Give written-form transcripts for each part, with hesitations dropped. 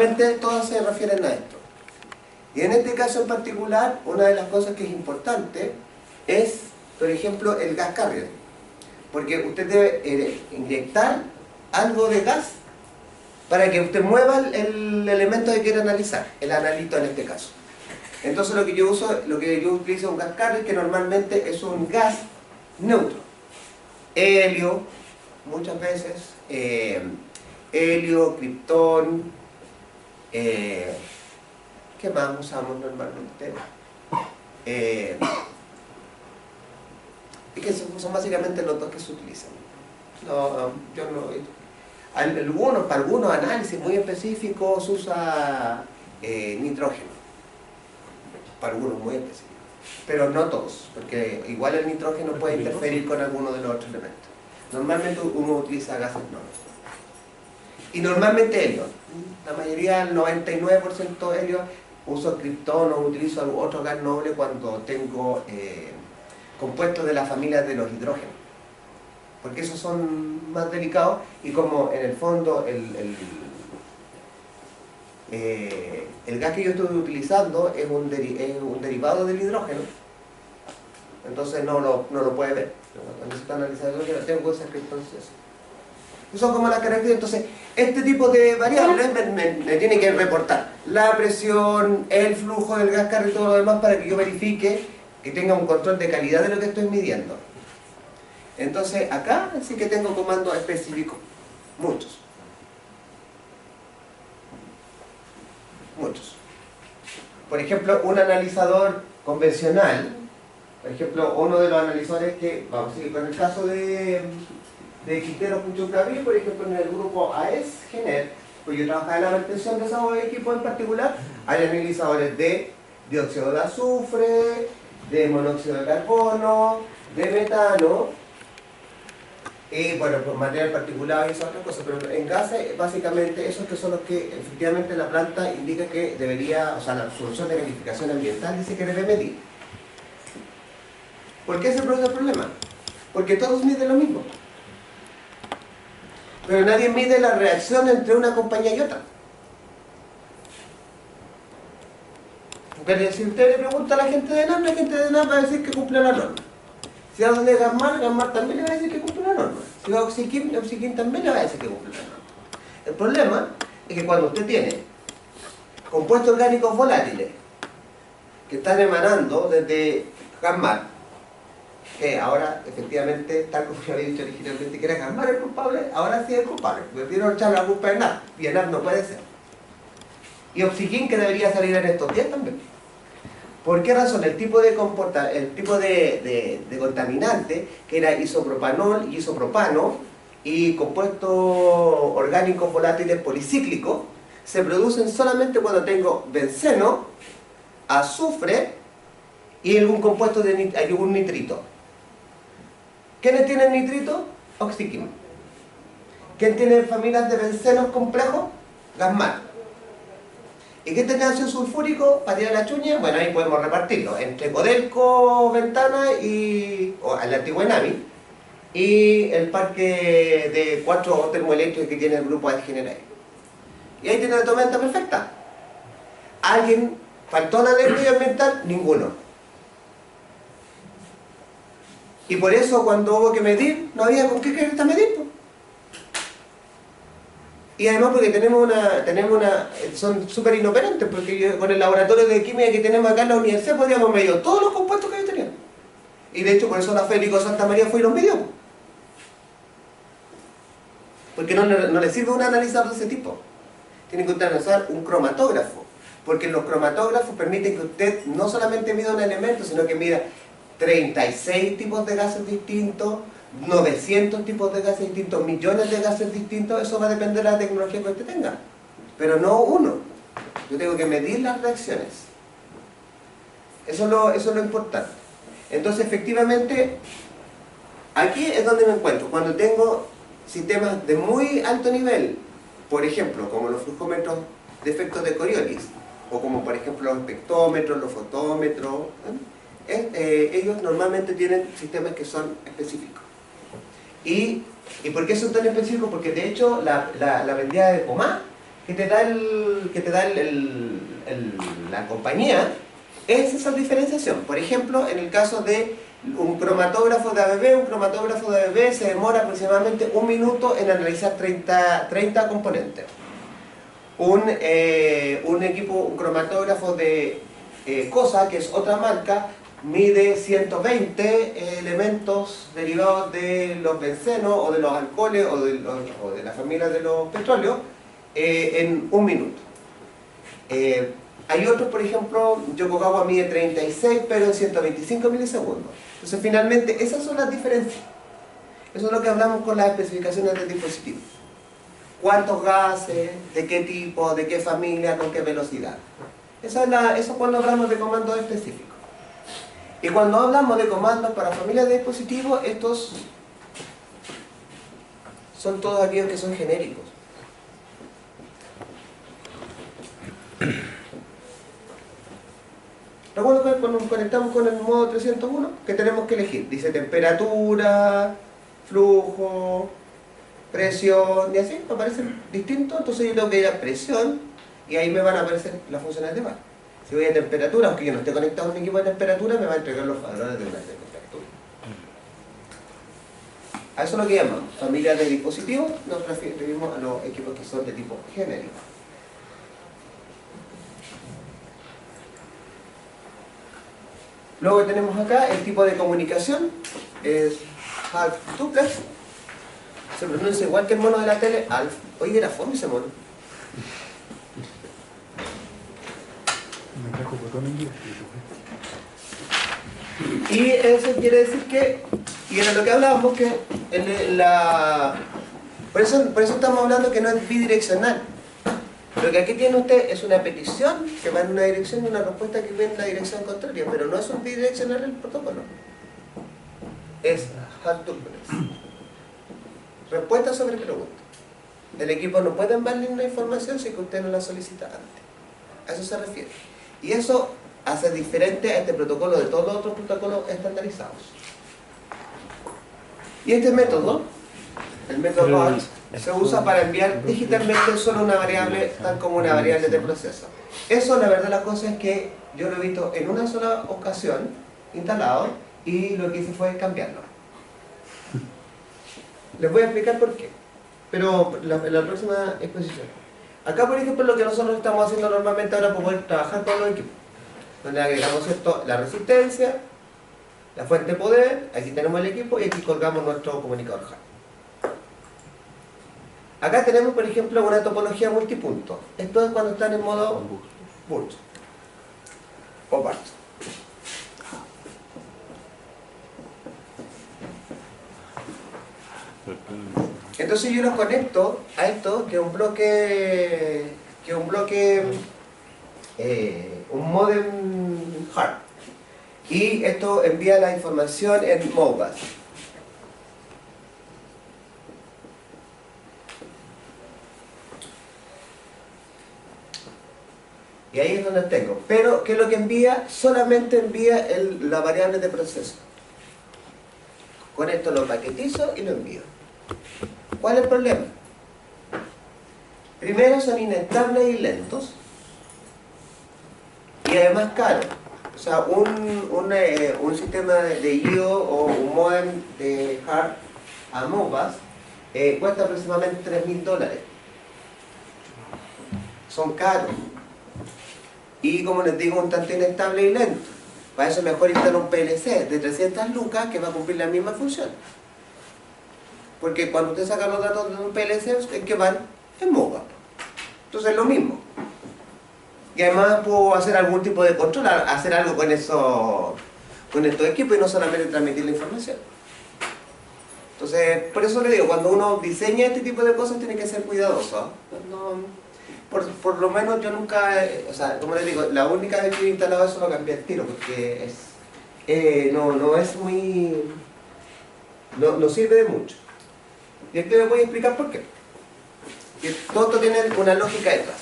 Normalmente todas se refieren a esto. Y en este caso en particular, una de las cosas que es importante es, por ejemplo, el gas carrier. Porque usted debe inyectar algo de gas para que usted mueva el elemento que quiere analizar, el analito en este caso. Entonces lo que yo utilizo es un gas carrier, que normalmente es un gas neutro. Helio, muchas veces, helio, criptón, ¿qué más usamos normalmente? Y que son básicamente los dos que se utilizan. No, yo no, para algunos análisis muy específicos se usa nitrógeno, para algunos muy específicos, pero no todos, porque igual el nitrógeno puede interferir con alguno de los otros elementos. Normalmente uno utiliza gases nobles. Y normalmente helio. La mayoría, el 99% helio, uso criptón o utilizo otro gas noble cuando tengo compuestos de la familia de los hidrógenos. Porque esos son más delicados y como en el fondo el gas que yo estoy utilizando es un derivado del hidrógeno, entonces no lo puede ver. Cuando necesito analizar el hidrógeno tengo que usar criptón. Son como las características. Entonces, este tipo de variables me tiene que reportar la presión, el flujo del gas carrier y todo lo demás para que yo verifique que tenga un control de calidad de lo que estoy midiendo. Entonces, acá sí que tengo comandos específicos, muchos. Muchos. Por ejemplo, un analizador convencional, por ejemplo, uno de los analizadores que, vamos a seguir con el caso de Quintero Puchuncaví, por ejemplo, en el grupo AES Gener, pues yo trabajaba en la mantención de esos equipos en particular. Hay analizadores de dióxido de azufre, de monóxido de carbono, de metano, y bueno, pues material particulado y esas otras cosas, pero en gases, básicamente, esos que son los que efectivamente la planta indica que debería, o sea, la solución de calificación ambiental dice que debe medir. ¿Por qué se produce el problema? Porque todos miden lo mismo. Pero nadie mide la reacción entre una compañía y otra. Porque si usted le pregunta a la gente de NAP, la gente de NAP va a decir que cumple la norma. Si va a donde Gasmar, Gasmar también le va a decir que cumple la norma. Si va a Oxiquim, Oxiquim también le va a decir que cumple la norma. El problema es que cuando usted tiene compuestos orgánicos volátiles que están emanando desde Gasmar, que ahora efectivamente, tal como yo había dicho originalmente que era Gasmar el culpable, ahora sí es el culpable. Prefiero echar la culpa de NAP, y NAP no puede ser. Y Oxiquim, que debería salir en estos días también. ¿Por qué razón? El tipo de contaminante, que era isopropanol y isopropano, y compuestos orgánicos volátiles policíclicos, se producen solamente cuando tengo benceno, azufre y algún compuesto de algún nitrito. ¿Quiénes tienen nitrito? Oxiquim. ¿Quién tiene familias de bencenos complejos? Gasmar. ¿Y qué tiene ácido sulfúrico para tirar la chuña? Bueno, ahí podemos repartirlo entre Codelco, Ventana o el antiguo Enami, y el parque de 4 termoeléctricos que tiene el grupo de General. Y ahí tiene la tormenta perfecta. ¿Alguien faltó la ley medioambiental? Ninguno. Y por eso cuando hubo que medir, no había con qué querer medir, pues. Y además porque son súper inoperantes, porque con el laboratorio de química que tenemos acá en la universidad podríamos medir todos los compuestos que ellos tenían. Y de hecho por eso la Félix Santa María fue y los midió. Porque no le sirve un analizador de ese tipo. Tiene que utilizar un cromatógrafo. Porque los cromatógrafos permiten que usted no solamente mida un elemento, sino que mida 36 tipos de gases distintos, 900 tipos de gases distintos, millones de gases distintos. Eso va a depender de la tecnología que usted tenga, pero no uno. Yo tengo que medir las reacciones. Eso es lo importante. Entonces efectivamente aquí es donde me encuentro cuando tengo sistemas de muy alto nivel, por ejemplo como los flujómetros de efectos de Coriolis, o como por ejemplo los espectrómetros, los fotómetros, ellos normalmente tienen sistemas que son específicos. ¿Y por qué son tan específicos? Porque de hecho la vendida de Pomá que te da, la compañía es esa diferenciación. Por ejemplo, en el caso de un cromatógrafo de ABB se demora aproximadamente 1 minuto en analizar 30 componentes. Un cromatógrafo de COSA, que es otra marca, mide 120 elementos derivados de los bencenos o de los alcoholes o de la familia de los petróleos en 1 minuto. Hay otros, por ejemplo, Yokogawa mide 36, pero en 125 milisegundos. Entonces, finalmente, esas son las diferencias. Eso es lo que hablamos con las especificaciones del dispositivo. ¿Cuántos gases? ¿De qué tipo? ¿De qué familia? ¿Con qué velocidad? Eso es cuando hablamos de comandos específicos. Y cuando hablamos de comandos para familias de dispositivos, estos son todos aquellos que son genéricos. Recuerdo que cuando nos conectamos con el modo 301, que tenemos que elegir. Dice temperatura, flujo, presión, y así aparecen distintos. Entonces yo tengo que ir a presión y ahí me van a aparecer las funciones de más. Si voy a temperatura, aunque yo no esté conectado a un equipo de temperatura, me va a entregar los valores de una temperatura. A eso es lo que llamamos familia de dispositivos. Nos referimos a los equipos que son de tipo genérico. Luego tenemos acá el tipo de comunicación, es half duplex, se pronuncia igual que el mono de la tele, half. Oye, era fome ese mono. Y eso quiere decir que, y era lo que hablábamos, que por eso estamos hablando que no es bidireccional. Lo que aquí tiene usted es una petición que va en una dirección y una respuesta que viene en la dirección contraria, pero no es un bidireccional el protocolo. Es half duplex. Respuesta sobre pregunta. El equipo no puede enviarle una información si que usted no la solicita antes. A eso se refiere. Y eso hace diferente a este protocolo de todos los otros protocolos estandarizados. Y este método, el método BART, se usa para enviar digitalmente solo una variable, tal como una variable de proceso. Eso, la verdad, la cosa es que yo lo he visto en una sola ocasión instalado y lo que hice fue cambiarlo. Les voy a explicar por qué, pero en la próxima exposición. Acá, por ejemplo, lo que nosotros estamos haciendo normalmente ahora para poder trabajar con los equipos, donde agregamos esto, la resistencia, la fuente de poder, aquí tenemos el equipo y aquí colgamos nuestro comunicador HART. Acá tenemos, por ejemplo, una topología multipunto. Esto es cuando están en modo burst o BART. Entonces yo los conecto a esto, que es un modem HART. Y esto envía la información en Modbus. Y ahí es donde tengo. Pero, ¿qué es lo que envía? Solamente envía la variable de proceso. Con esto lo paquetizo y lo envío. ¿Cuál es el problema? Primero, son inestables y lentos. Y además caros. O sea, un sistema de I/O o un modem de HART a Modbus cuesta aproximadamente $3.000. Son caros. Y como les digo, un tanto inestable y lento. Para eso mejor instalar un PLC de 300 lucas que va a cumplir la misma función. Porque cuando usted saca los datos de un PLC, es que van en Modbus. Entonces es lo mismo. Y además puedo hacer algún tipo de control, hacer algo con estos equipos y no solamente transmitir la información. Entonces, por eso le digo, cuando uno diseña este tipo de cosas tiene que ser cuidadoso. Por lo menos yo nunca, o sea, como les digo, la única vez que he instalado eso lo cambié al tiro, porque no es muy, no sirve de mucho. Y aquí les voy a explicar por qué. Que todo esto tiene una lógica detrás.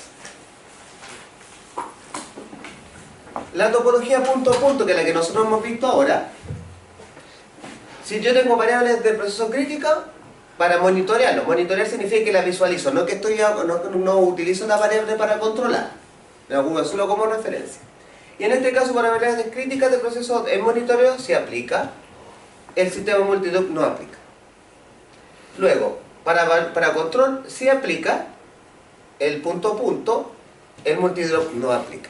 La topología punto a punto, que es la que nosotros hemos visto ahora, si yo tengo variables de proceso crítica, para monitorearlo. Monitorear significa que la visualizo, no que no utilizo una variable para controlar. La ocupo solo como referencia. Y en este caso, para variables críticas de proceso en monitoreo se aplica, el sistema multiloop no aplica. Luego, para control sí aplica, el punto a punto, el multiloop no aplica.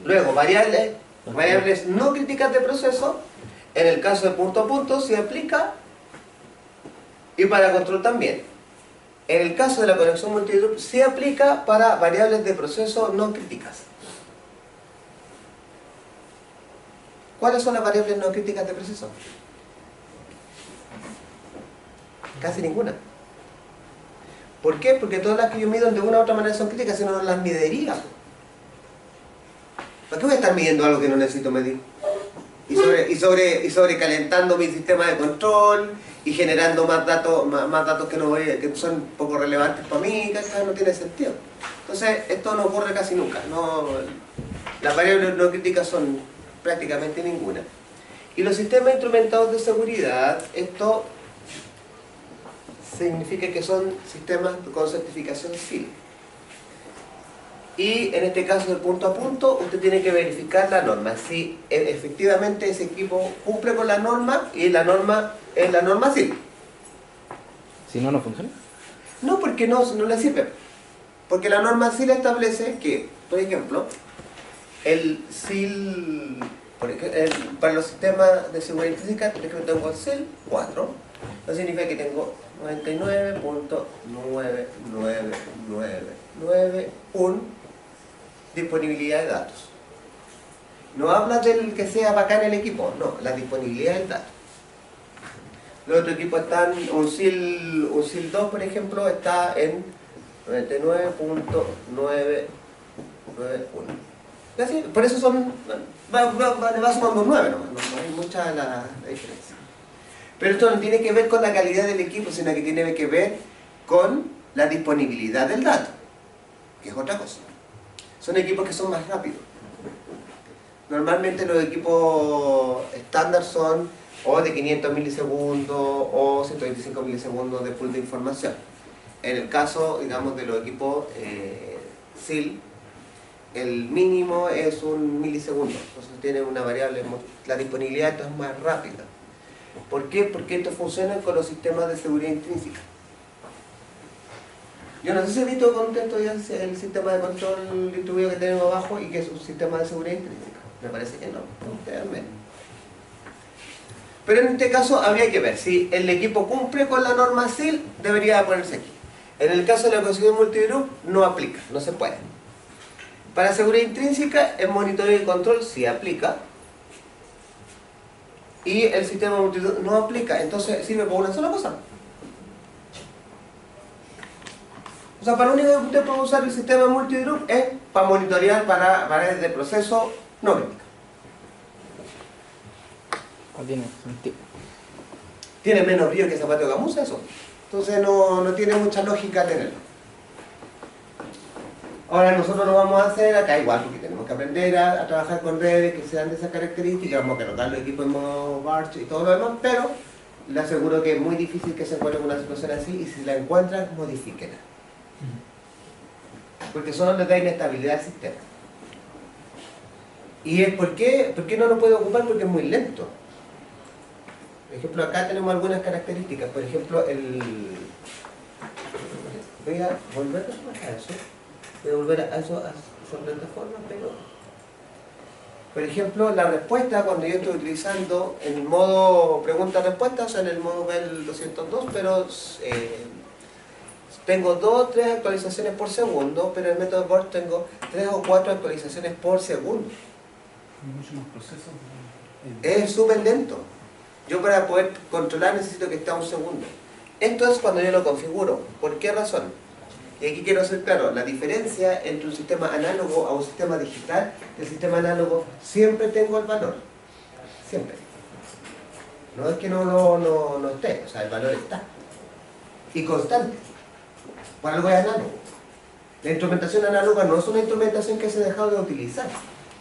Luego, variables no críticas de proceso, en el caso de punto a punto sí aplica, y para control también. En el caso de la conexión multiloop sí aplica para variables de proceso no críticas. ¿Cuáles son las variables no críticas de proceso? Casi ninguna. ¿Por qué? Porque todas las que yo mido de una u otra manera son críticas, si no, no las mediría. ¿Para qué voy a estar midiendo algo que no necesito medir? Y sobrecalentando mi sistema de control y generando más datos que son poco relevantes para mí, que no tiene sentido. Entonces, esto no ocurre casi nunca. Las variables no críticas son prácticamente ninguna. Y los sistemas instrumentados de seguridad, esto significa que son sistemas con certificación SIL. Y en este caso, de punto a punto, usted tiene que verificar la norma. Si efectivamente ese equipo cumple con la norma y la norma es la norma SIL. Si no, no funciona. No, porque no le sirve. Porque la norma SIL establece que, por ejemplo, el SIL, para los sistemas de seguridad intrínseca, por ejemplo, tengo el SIL 4. Eso significa que tengo 99.99991 disponibilidad de datos. No habla del que sea bacán el equipo, no, la disponibilidad del dato. Los otros equipos están, un SIL 2, por ejemplo, está en 99.991. Por eso va sumando 9 nomás, no hay mucha la diferencia. Pero esto no tiene que ver con la calidad del equipo, sino que tiene que ver con la disponibilidad del dato, que es otra cosa. Son equipos que son más rápidos. Normalmente los equipos estándar son o de 500 milisegundos o 125 milisegundos de pool de información. En el caso, digamos, de los equipos SIL, el mínimo es 1 milisegundo. Entonces tiene una variable, la disponibilidad es más rápida. ¿Por qué? Porque esto funciona con los sistemas de seguridad intrínseca. Yo no sé si he visto contento ya el sistema de control distribuido que tenemos abajo y que es un sistema de seguridad intrínseca. Me parece que no, pero en este caso habría que ver si el equipo cumple con la norma SIL, debería ponerse aquí. En el caso de la conexión multigroup no aplica, no se puede. Para seguridad intrínseca, el monitoreo y control sí aplica. Y el sistema multigroup no aplica, entonces sirve para una sola cosa. O sea, para lo único que usted puede usar el sistema multigroup es para monitorear para variables de proceso no críticas. No tiene sentido. Tiene menos brillo que zapato de gamuza eso. Entonces no tiene mucha lógica tenerlo. Ahora nosotros lo vamos a hacer acá igual, porque tenemos que aprender a trabajar con redes que sean de esas características, vamos a colocar los equipos en modo Barch y todo lo demás, pero le aseguro que es muy difícil que se encuentre con una situación así, y si la encuentran, modifíquenla. Porque eso les da inestabilidad al sistema. ¿Y es por qué no lo puede ocupar? Porque es muy lento. Por ejemplo, acá tenemos algunas características. Por ejemplo, voy a volver a eso. Voy a volver a eso, a esa plataforma, pero... Por ejemplo, la respuesta, cuando yo estoy utilizando en modo pregunta-respuesta, o sea, en el modo BEL 202, pero tengo 2 o 3 actualizaciones por segundo, pero en el método BORT tengo 3 o 4 actualizaciones por segundo. Mucho más procesos. Es súper lento. Yo para poder controlar necesito que esté a 1 segundo. Esto es cuando yo lo configuro. ¿Por qué razón? Y aquí quiero ser claro, la diferencia entre un sistema análogo a un sistema digital, el sistema análogo siempre tengo el valor. Siempre. No es que no esté, o sea, el valor está. Y constante. Por algo es análogo. La instrumentación análoga no es una instrumentación que se ha dejado de utilizar.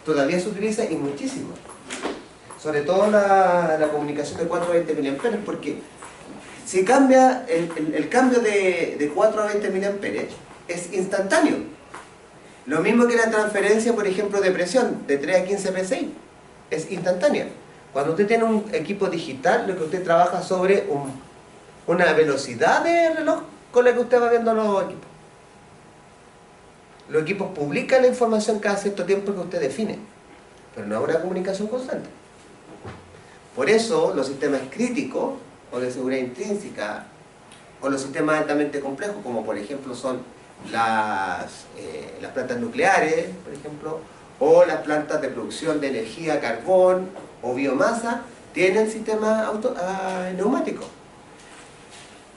Todavía se utiliza y muchísimo. Sobre todo la comunicación de 420 mA, porque Si cambia, el cambio de 4 a 20 mA es instantáneo. Lo mismo que la transferencia, por ejemplo, de presión de 3 a 15 PSI. Es instantánea. Cuando usted tiene un equipo digital, lo que usted trabaja sobre una velocidad de reloj con la que usted va viendo los equipos. Los equipos publican la información cada cierto tiempo que usted define, pero no es una comunicación constante. Por eso los sistemas críticos o de seguridad intrínseca o los sistemas altamente complejos, como por ejemplo son las plantas nucleares, por ejemplo, o las plantas de producción de energía, carbón o biomasa, tienen sistemas neumáticos.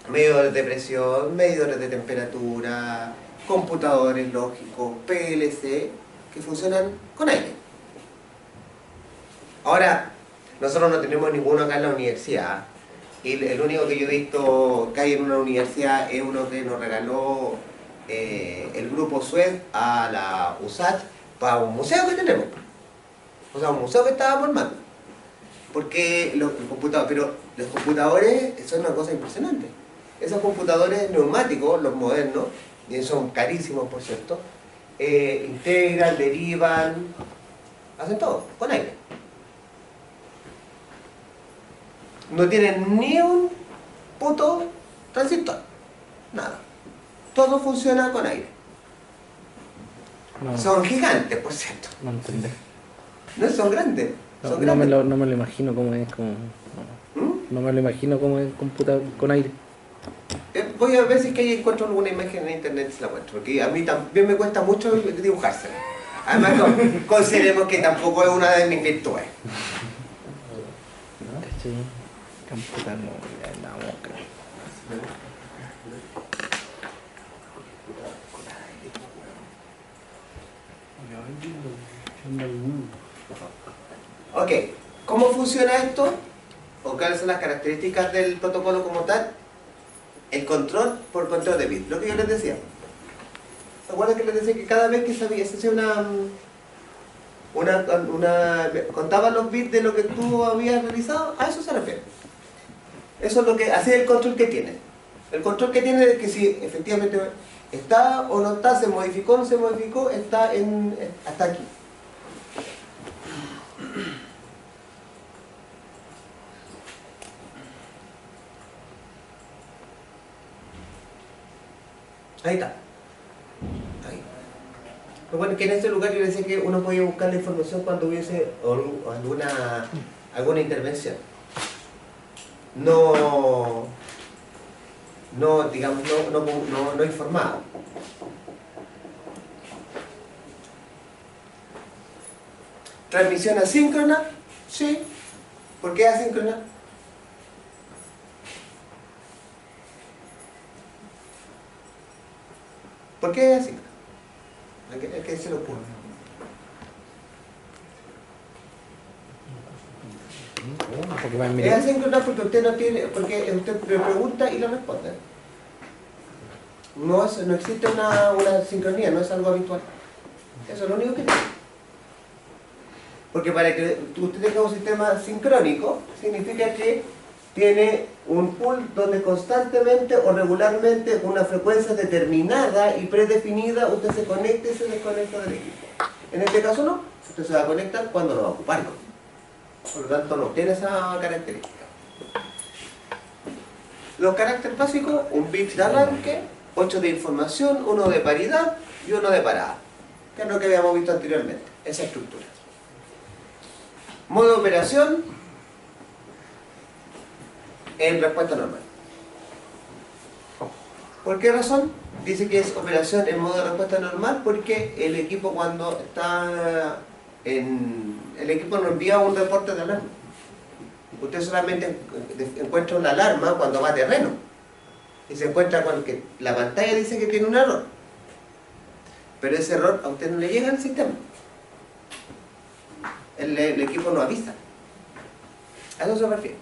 Medidores de presión, medidores de temperatura, computadores lógicos, PLC, que funcionan con aire. Ahora, nosotros no tenemos ninguno acá en la universidad, y el único que yo he visto que hay en una universidad es uno que nos regaló el grupo Suez a la USACH para un museo que tenemos. O sea, un museo que estábamos armando. Porque los computadores son una cosa impresionante. Esos computadores neumáticos, los modernos, y son carísimos por cierto, integran, derivan, hacen todo, con aire. No tienen ni un puto transistor, nada. Todo funciona con aire. No, Son gigantes, por cierto. no entendí. No son grandes. No, Son no me grandes. lo imagino cómo es, como, ¿Mm? no me lo imagino cómo es computador con aire. Voy a ver si es que ahí encuentro alguna imagen en internet, si la encuentro, porque a mí también me cuesta mucho dibujársela. Además, consideremos que tampoco es una de mis virtudes. ¿Cachai? Computador no, ya, la boca. Ok, ¿cómo funciona esto? ¿O cuáles son las características del protocolo como tal? El control por control de bits, lo que yo les decía. ¿Se acuerdan que les decía que cada vez que se hacía contaban los bits de lo que tú habías realizado? A eso se refiere. Eso es lo que así es el control que tiene. El control que tiene es que si efectivamente está o no está, se modificó o no se modificó, está hasta aquí. Ahí está. Ahí. Pero bueno, que en este lugar yo decía que uno podía buscar la información cuando hubiese alguna intervención. No digamos, no informado. ¿Transmisión asíncrona? Sí. ¿Por qué asíncrona? ¿Por qué es asíncrona? ¿A qué se le ocurre? Porque va a Es mirar. asíncrona porque usted no tiene, porque usted le pregunta y le responde. No existe una sincronía, no es algo habitual. Eso es lo único que tiene. Porque para que usted tenga un sistema sincrónico, significa que tiene un pool donde constantemente o regularmente una frecuencia determinada y predefinida usted se conecta y se desconecta del equipo. En este caso no, usted se va a conectar cuando lo va a ocupar. Por lo tanto no tiene esa característica. Los caracteres básicos, un bit de arranque, 8 de información, 1 de paridad y 1 de parada, que es lo que habíamos visto anteriormente, esa estructura. Modo de operación en respuesta normal. ¿Por qué razón? Dice que es operación en modo de respuesta normal porque el equipo cuando está el equipo nos envía un reporte de alarma. Usted solamente encuentra una alarma cuando va a terreno y se encuentra con que la pantalla dice que tiene un error, pero ese error a usted no le llega al sistema. El equipo no avisa. A eso se refiere.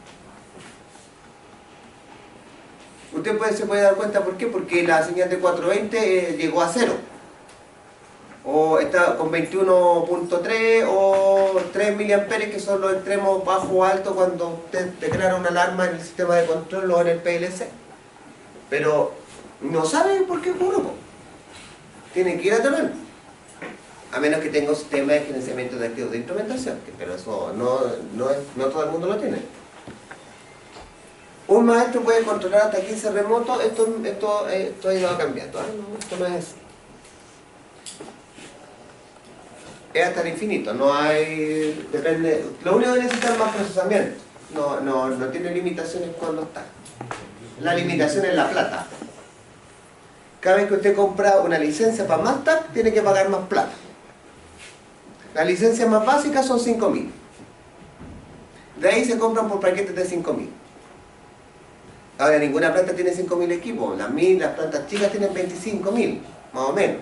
Usted se puede dar cuenta por qué, porque la señal de 420 llegó a 0. o está con 21.3 o 3 miliamperes, que son los extremos bajo o alto cuando usted declara una alarma en el sistema de control o en el PLC. Pero no sabe por qué ocurre, po. Tienen que ir a terreno. A menos que tenga un sistema de gerenciamiento de activos de instrumentación, pero eso no todo el mundo lo tiene. Un maestro puede controlar hasta 15 remotos. Esto ha ido cambiando, ¿eh? No, esto no es así. Es hasta el infinito, no hay... depende... Lo único que necesita es más procesamiento. No tiene limitaciones cuando está. La limitación es la plata. Cada vez que usted compra una licencia para Mastag, tiene que pagar más plata. Las licencias más básicas son 5.000. De ahí se compran por paquetes de 5.000. Ahora, ninguna planta tiene 5.000 equipos. Las plantas chicas tienen 25.000, más o menos.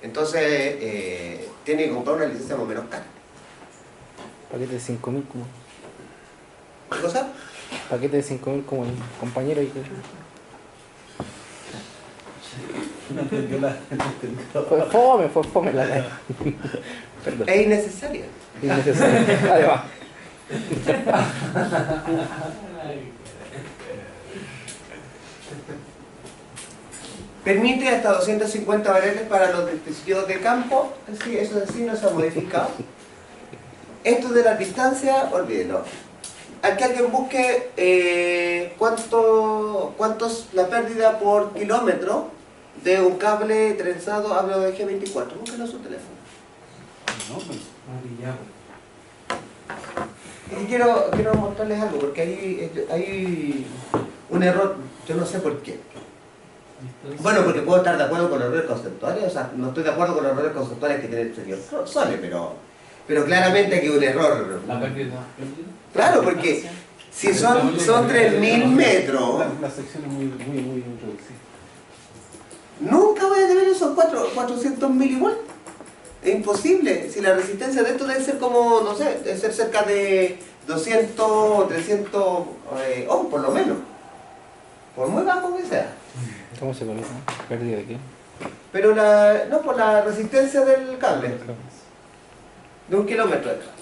Entonces, tiene que comprar una licencia más o menos cara. Paquete de 5.000 como... ¿Qué cosa? Paquete de 5.000 como el compañero y... No entendió la... Fue fome la ley. Perdón. Es innecesaria. Innecesario. Ahí va. Permite hasta 250 barreles para los dispositivos de campo. Sí, eso sí no se ha modificado. Esto de la distancia, olvídelo. Aquí alguien busque cuánto es la pérdida por kilómetro de un cable trenzado, hablo de G24. Búsquelo en su teléfono. No, pues, Y quiero mostrarles algo, porque hay un error, yo no sé por qué. Bueno, porque puedo estar de acuerdo con los errores conceptuales, o sea, no estoy de acuerdo con los errores conceptuales que tiene el señor Sole, pero claramente aquí hay un error. la pérdida. Claro, porque si son 3.000 metros, La sección es muy reducida. nunca voy a tener esos 400.000 igual. Es imposible. Si la resistencia de esto debe ser como, no sé, debe ser cerca de 200 o 300 ohms por lo menos. Por muy bajo que sea. ¿Cómo se conoce? ¿Pérdida de qué? Pero no, por la resistencia del cable. De 1 kilómetro de cable.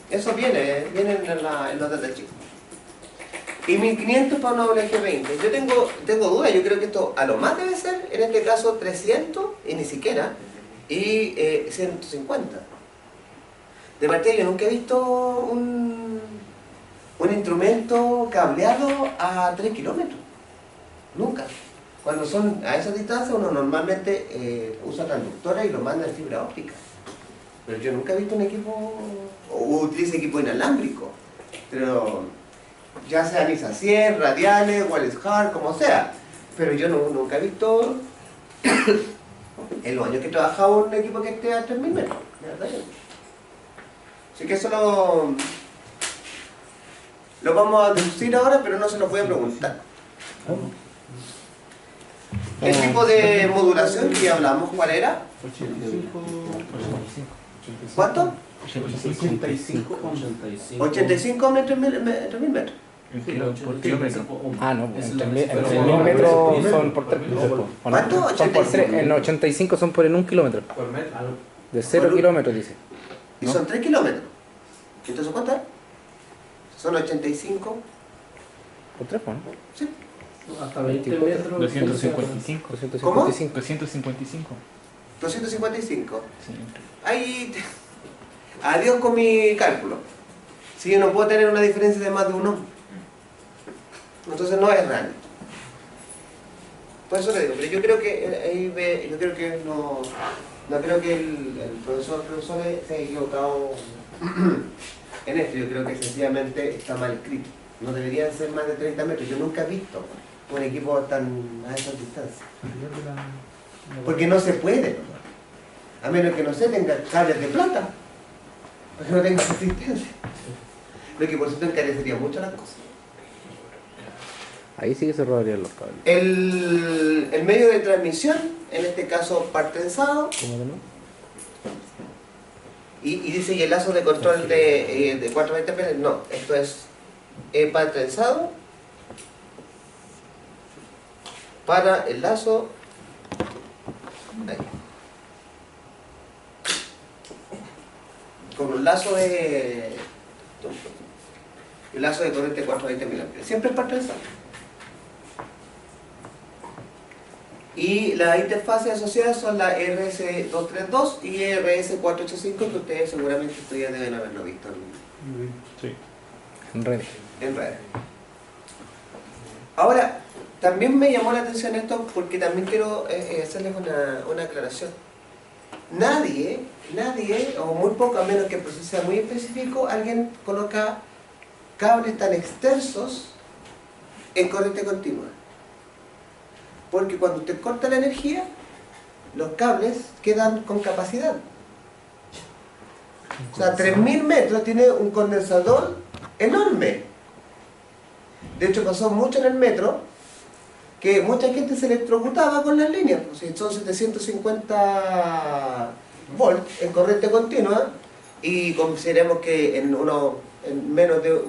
Eso viene en los datos chicos. Y 1500 para una WG20. Yo tengo dudas, yo creo que esto a lo más debe ser, en este caso 300, y ni siquiera, y 150. De partida yo nunca he visto un instrumento cableado a 3 kilómetros. Nunca. Cuando son a esa distancia uno normalmente usa transductora y lo manda en fibra óptica. Pero yo nunca he visto un equipo, o utiliza equipo inalámbrico. Pero ya sea Nisa 100, radiales, Wallace Hart, como sea. Pero yo nunca he visto en los años que he trabajado un equipo que esté a 3.000 metros. De verdad. Así que eso lo vamos a deducir ahora, pero no se lo voy a preguntar. El tipo de modulación que ya hablamos, ¿cuál era? 85. ¿Cuánto? 85. 85 metros, 3.000 metros. Por kilómetro. Ah, no, entre 1.000 metros son por 3 kilómetros. ¿Cuánto? Son por 3, en 85 son por en 1 kilómetro. Por metro. De 0 kilómetros dice. Y son 3 kilómetros. Entonces, ¿cuánto es? Son 85. Por 3, ¿no? Sí. Hasta 20 24, metros. 255. 255. 255. 255. Sí. Ahí. Adiós con mi cálculo. Si yo no puedo tener una diferencia de más de 1, entonces no es real. Por eso le digo, pero yo creo que yo creo que no creo que el profesor se haya equivocado en esto. Yo creo que sencillamente está mal escrito. No deberían ser más de 30 metros. Yo nunca he visto un equipo tan a esas distancias. Porque no se puede. A menos que no se tenga cables de plata. Porque no tenga resistencia. Lo que por cierto encarecería mucho las cosas. Ahí sí que se robarían los cables. El medio de transmisión, en este caso par trenzado, ¿Cómo que no? y dice y el lazo de control de 420p, no, esto es par trenzado para el lazo ahí. con un lazo de corriente de 420 mA. Siempre es par transversal. Y las interfaces asociadas son la RS232 y RS485, que ustedes seguramente estos días deben haberlo visto Sí. En redes. en redes. Ahora, también me llamó la atención esto porque también quiero hacerles una aclaración. Nadie, o muy poco, a menos que el proceso sea muy específico, alguien coloca cables tan extensos en corriente continua. Porque cuando usted corta la energía, los cables quedan con capacidad. O sea, 3000 metros tiene un condensador enorme. De hecho, pasó mucho en el metro que mucha gente se electrocutaba con las líneas. Pues, si son 750 volts en corriente continua, y consideremos que en menos de,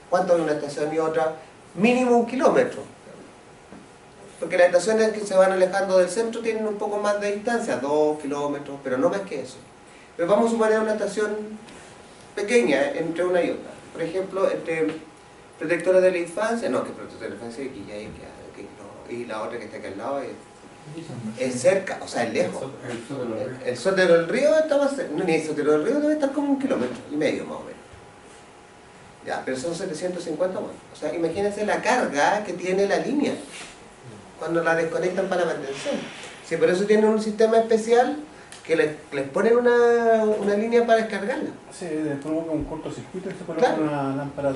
¿cuánto hay una estación y otra? Mínimo 1 kilómetro. Porque las estaciones que se van alejando del centro tienen un poco más de distancia, 2 kilómetros, pero no más que eso. Pero vamos a suponer una estación pequeña entre una y otra. Por ejemplo, entre protectores de la infancia, no, que protectores de la infancia aquí ya hay, y la otra que está aquí al lado es cerca, o sea, es lejos. El Sotero del Río está más cerca, no, ni el Sotero del Río debe estar como 1,5 kilómetros más o menos. Ya, pero son 750 volts. O sea, imagínense la carga que tiene la línea cuando la desconectan para la mantención. Sí, por eso tienen un sistema especial que les ponen una línea para descargarla. Se provoca un cortocircuito y se coloca una lámpara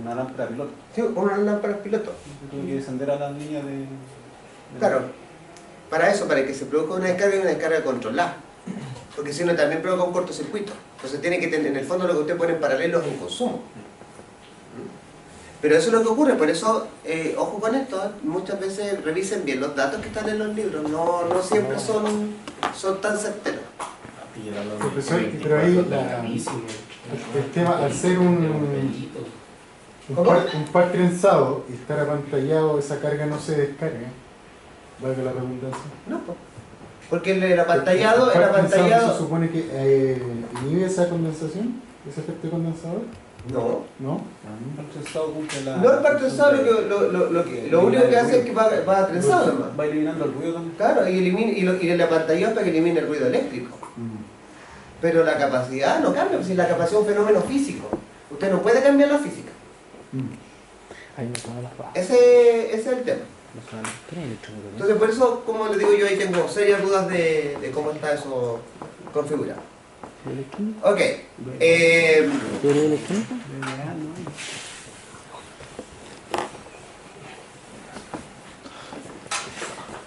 una lámpara piloto. Sí, una lámpara piloto. Tuve que descender a las líneas de Claro, para eso, para que se produzca una descarga y una descarga controlada. Porque si no también provoca un cortocircuito. Entonces tiene que tener, en el fondo lo que usted pone en paralelo es un consumo. Pero eso es lo que ocurre, por eso, ojo con esto, muchas veces revisen bien los datos que están en los libros, no siempre son tan certeros. Profesor, pero ahí el tema, al ser un par trenzado y estar apantallado, esa carga no se descarga, valga la redundancia. No, porque el apantallado... ¿Se supone que inhibe esa condensación, ese efecto condensador? No. ¿No? el trenzado cumple la... No, el par trenzado lo único que hace es que va trenzado nomás. Va eliminando el ruido también. Claro, y el apantallado es para que elimine el ruido eléctrico. Pero la capacidad no cambia, porque la capacidad es un fenómeno físico. Usted no puede cambiar la física. Ahí me suenan las bajas. Ese es el tema. ¿Qué es electrónico? Entonces, por eso, como les digo yo, ahí tengo serias dudas de cómo está eso configurado. ¿Electrónico? Ok. ¿Teoría electrónica?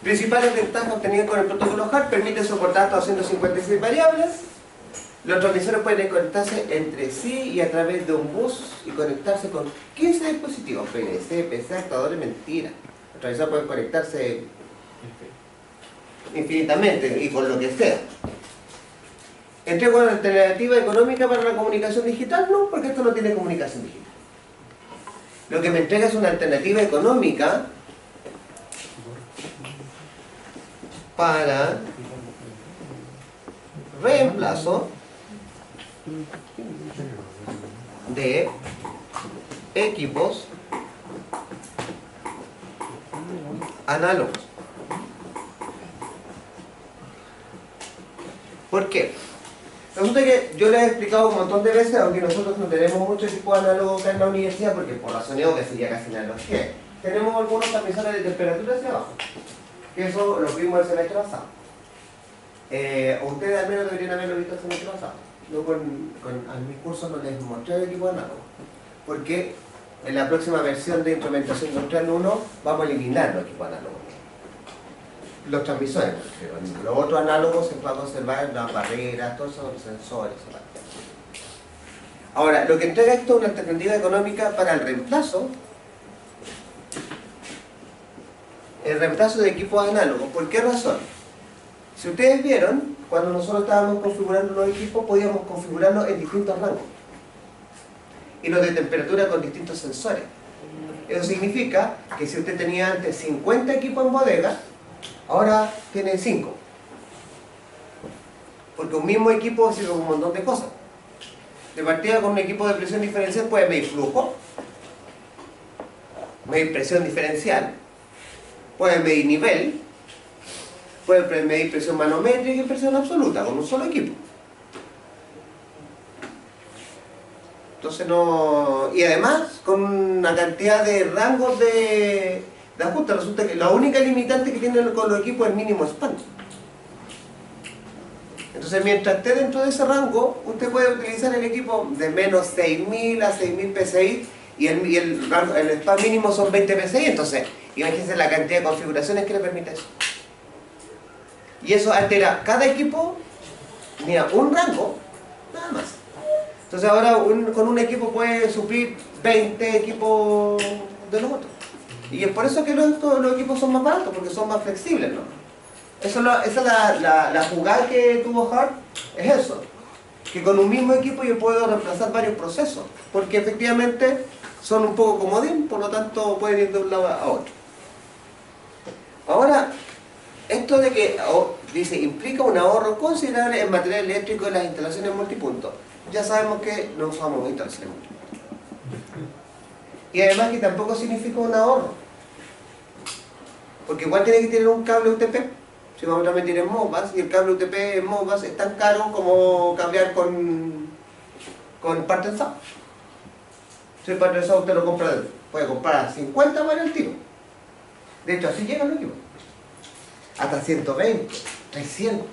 Principales ventajas obtenidas con el protocolo HART: permite soportar hasta 256 variables. Los transmisores pueden conectarse entre sí y a través de un bus y conectarse con 15 dispositivos, PLC, PC, actuadores, mentira. Los transmisores pueden conectarse infinitamente y con lo que sea. ¿Entrega una alternativa económica para la comunicación digital? No, porque esto no tiene comunicación digital. Lo que me entrega es una alternativa económica para reemplazo de equipos análogos. ¿Por qué? Resulta que yo les he explicado un montón de veces, aunque nosotros no tenemos mucho equipo análogo acá en la universidad, porque por la sonido que sería casi nada los que tenemos algunos transmisores de temperatura hacia abajo, que eso lo vimos el semestre pasado. Ustedes al menos deberían haberlo visto el semestre pasado. Yo a mi curso no les mostré el equipo análogo, porque en la próxima versión de Instrumentación Industrial 1 vamos a eliminar los equipos análogos. Los transmisores, los otros análogos se va a conservar las barreras, todos esos sensores. Ahora, lo que entrega esto es una alternativa económica para el reemplazo de equipos análogos. ¿Por qué razón? Si ustedes vieron, cuando nosotros estábamos configurando los equipos, podíamos configurarlos en distintos rangos y los de temperatura con distintos sensores. Eso significa que si usted tenía antes 50 equipos en bodega, ahora tiene 5. porque un mismo equipo sirve un montón de cosas. De partida, con un equipo de presión diferencial puede medir flujo, medir presión diferencial, puede medir nivel, puede medir presión manométrica y presión absoluta con un solo equipo. Entonces no... Y además con una cantidad de rangos de ajuste. Resulta que la única limitante que tienen con los equipos es el mínimo span. Entonces mientras esté dentro de ese rango, usted puede utilizar el equipo de menos 6.000 a 6.000 PSI y el span mínimo son 20 PSI. Entonces imagínense la cantidad de configuraciones que le permite eso. Y eso altera cada equipo, mira, un rango, nada más. Entonces ahora con un equipo puede suplir 20 equipos de los otros. Y es por eso que los equipos son más baratos, porque son más flexibles, ¿no? Esa es la jugada que tuvo Hart, es eso. Que con un mismo equipo yo puedo reemplazar varios procesos, porque efectivamente son un poco comodín, por lo tanto pueden ir de un lado a otro. Ahora, esto de que, dice, implica un ahorro considerable en material eléctrico en las instalaciones multipuntos. Ya sabemos que no usamos instalaciones multipuntos. Y además que tampoco significa un ahorro. Porque igual tiene que tener un cable UTP. Si vamos a meter en Modbus, y el cable UTP en Modbus es tan caro como cablear con par tensado. Si el par tensado usted lo compra, puede comprar a 50 para el tiro. De hecho, así llegan los equipos. Hasta 120, 300.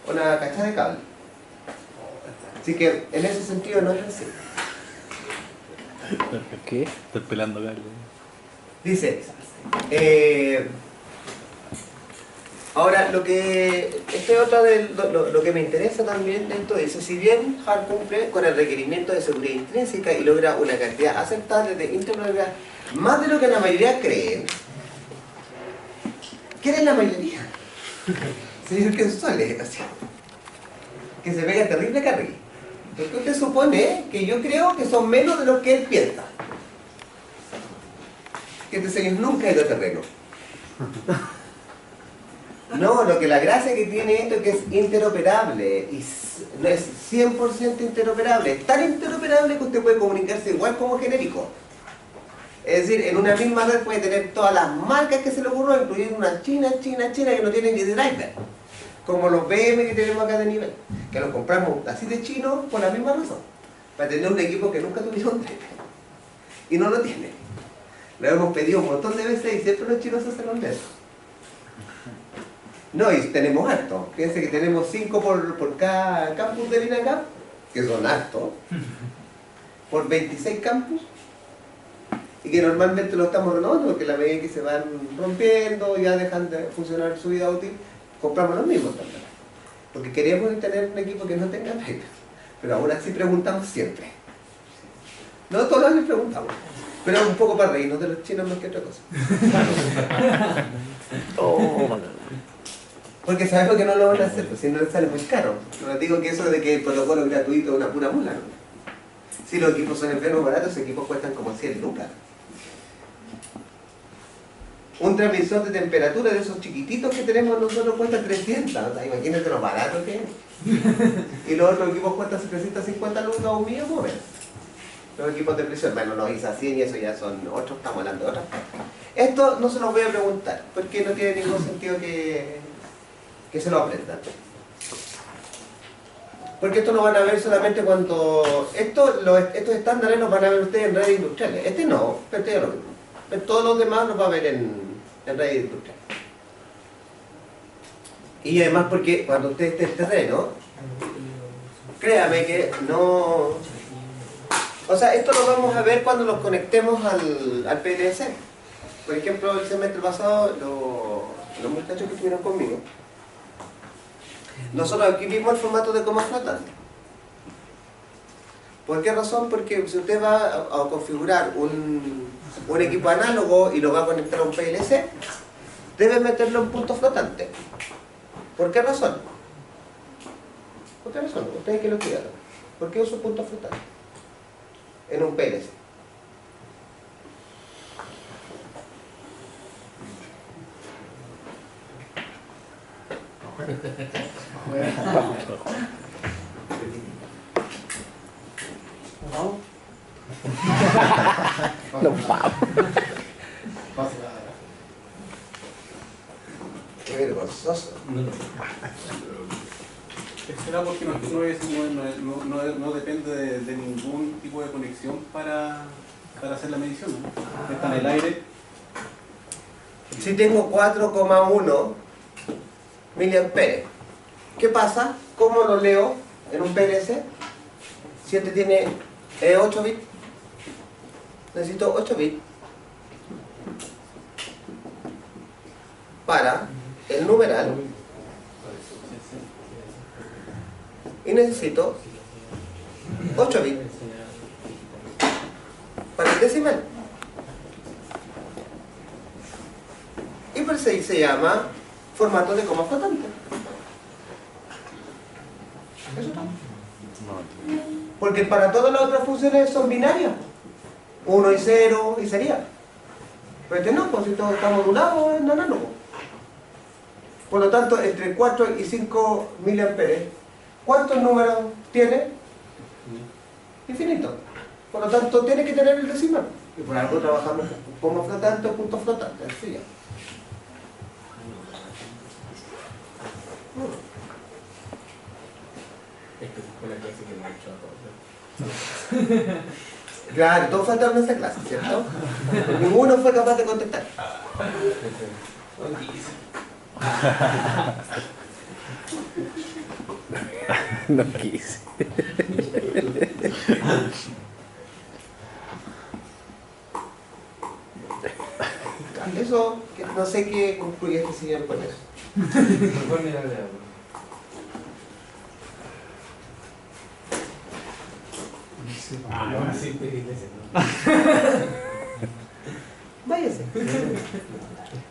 Una cacha de cable. Así que en ese sentido no es así. ¿Qué? Estoy pelando cable. Dice, ahora lo que lo que me interesa también de esto dice, si bien Hart cumple con el requerimiento de seguridad intrínseca y logra una cantidad aceptable de interoperabilidad, más de lo que la mayoría cree, ¿quién es la mayoría? Señor que suele, así, que se pega terrible carril. Porque usted supone que yo creo que son menos de lo que él piensa. Que este señor nunca ha ido a terreno. No, lo que la gracia que tiene esto es que es interoperable. Y no es 100% interoperable. Es tan interoperable que usted puede comunicarse igual como genérico. Es decir, en una misma red puede tener todas las marcas que se le ocurran, incluyendo una china que no tiene ni driver. Como los BM que tenemos acá de nivel. Que los compramos así de chino por la misma razón. Para tener un equipo que nunca tuvieron driver. Y no lo tiene. Lo hemos pedido un montón de veces y siempre los chinos se hacen de eso. No, y tenemos harto. Fíjense que tenemos 5 por cada campus de INACAP, que son hartos, por 26 campus, y que normalmente lo estamos renovando porque la medida que se van rompiendo, ya dejan de funcionar su vida útil, compramos los mismos también. Porque queremos tener un equipo que no tenga reglas, pero aún así preguntamos siempre. No todos los años preguntamos. Pero un poco para reírnos de los chinos más que otra cosa. Porque sabemos que no lo van a hacer, pues si no les sale muy caro. No les digo que eso de que el protocolo es gratuito es una pura mula, ¿no? Si los equipos son enfermos baratos, los equipos cuestan como 100 lucas. Un transmisor de temperatura de esos chiquititos que tenemos nosotros cuesta 300. O sea, imagínate lo barato que es. Y los otros equipos cuestan 750 lucas o 1.000 o menos. Los equipos de presión, bueno, los ISA 100 y eso ya son otros, estamos hablando de otras cosas. Esto no se los voy a preguntar, porque no tiene ningún sentido que se lo aprendan. Porque esto lo van a ver solamente cuando... estos estándares los van a ver ustedes en redes industriales. Este no, pero este ya lo mismo. Pero todos los demás los va a ver en redes industriales. Y además porque cuando usted esté en terreno, créame que no... O sea, esto lo vamos a ver cuando los conectemos al PLC. Por ejemplo, el semestre pasado, los muchachos que estuvieron conmigo, nosotros aquí vimos el formato de coma flotante. ¿Por qué razón? Porque si usted va a configurar un equipo análogo y lo va a conectar a un PLC, debe meterlo en punto flotante. ¿Por qué razón? ¿Por qué razón? Ustedes que lo estudiaron. ¿Por qué uso punto flotante en un PLC? ¿Vamos? Los vamos. Qué vergonzoso. ¿Será porque no depende de ningún tipo de conexión para hacer la medición? ¿No? Está en el aire. Si tengo 4,1 miliamperes, ¿qué pasa? ¿Cómo lo leo en un PLC? Si este tiene 8 bits, necesito 8 bits para el numeral y necesito 8 bits para el decimal. Y por eso se llama formato de coma flotante. Eso está. Porque para todas las otras funciones son binarias. 1 y 0 y sería. Pero este no, pues si todo está modulado en análogo. Por lo tanto, entre 4 y 5 miliamperes, ¿cuántos números tiene? Infinito. Por lo tanto, tiene que tener el decimal. Y por algo trabajamos con coma flotante o punto flotante. Así ya. Esta fue la clase que me ha hecho a todos. Claro, todos faltaron en esa clase, ¿cierto? Ninguno fue capaz de contestar. No quise. Eso, que no sé qué concluye este señor con eso. Mejor mirarle a uno. Ahora sí, pedirle ese, ¿no? Váyase.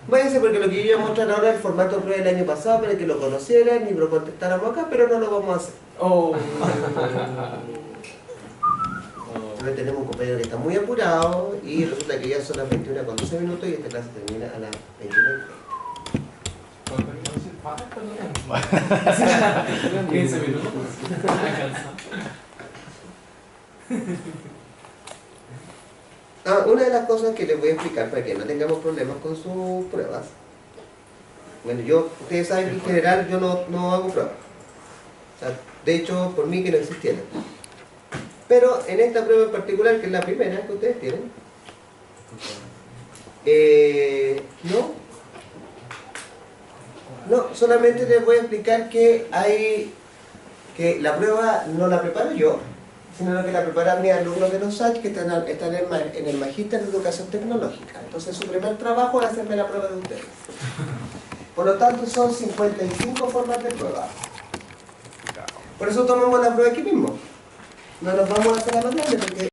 Váyase porque lo que yo iba a mostrar ahora es el formato de prueba del año pasado para que lo conocieran y lo contestáramos acá, pero no lo vamos a hacer. Oh. Porque tenemos un compañero que está muy apurado y resulta que ya son las 21:12 minutos y esta clase termina a las 21:30. 15 minutos. Una de las cosas que les voy a explicar para que no tengamos problemas con sus pruebas. Bueno, ustedes saben que en general yo no hago pruebas. O sea, de hecho, por mí que no existieran. Pero en esta prueba en particular, que es la primera que ustedes tienen, no, solamente les voy a explicar que la prueba no la preparo yo, sino que la preparan mis alumnos de los SAC que están en el Magíster de Educación Tecnológica. Entonces su primer trabajo es hacerme la prueba de ustedes. Por lo tanto son 55 formas de prueba. Por eso tomamos la prueba aquí mismo. No nos vamos a hacer a más grande porque